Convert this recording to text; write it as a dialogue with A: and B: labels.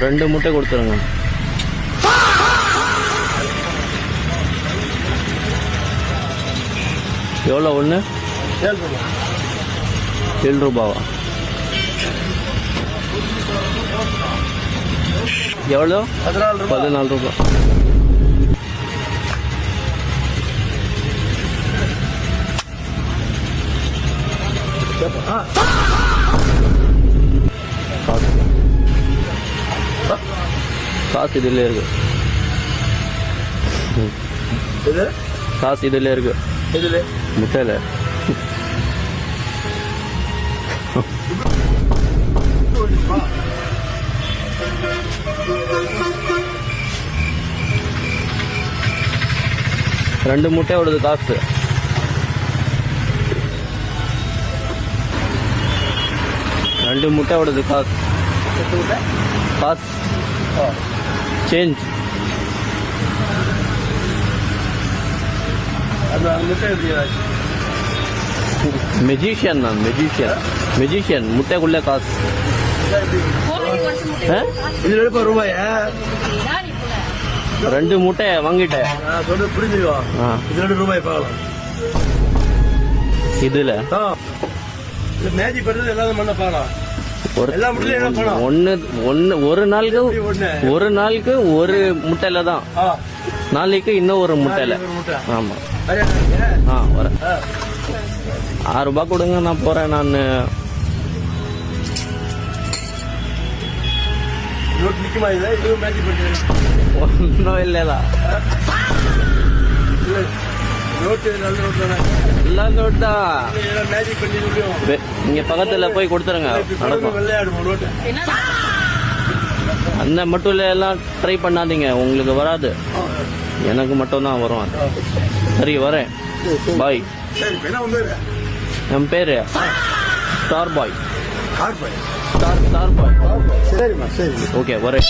A: 2 முட்டை கொடுத்துருங்க. எவ்வளோ ஒன்று? 7 ரூபாவா? எவ்வளோ? 14 ரூபா. காசு இதுல இருக்கு. காசு இதுல இருக்கு. முட்டையில. ரெண்டு முட்டையோடது காசு. ரெண்டு முட்டையோடது காசு. காசு சேஞ்ச். மெஜிஷியன் நான், மெஜிஷியன். முட்டைக்குள்ள காசு.
B: ரூபாயா?
A: 2 முட்டை வாங்கிட்டேன்.
B: புரிஞ்சுக்கோ. 2 ரூபாய் பார்க்கலாம்.
A: இதுல
B: மேஜிக் பண்றது எல்லாரும் பண்ண பாக்கலாம்.
A: ஒரு நாளுக்கு ஒரு முட்டையில தான், நாளைக்கு இன்னும் ஒரு முட்டையில. ஆமா. வரேன். 6 ரூபாய் கொடுங்க, நான் போறேன். நான் ஒன்றும் இல்லைடா. எல்லா நோட் தான். இங்க பக்கத்துல போய் கொடுத்துருங்க. அந்த மட்டும் எல்லாம் ட்ரை பண்ணாதீங்க, உங்களுக்கு வராது. எனக்கு மட்டும் தான் வரும். சரி, வரேன். பாய். என் பேரு ஸ்டார் பாய். ஸ்டார் பாய்.
B: சரிம்மா, சரி.
A: ஓகே, வரேன்.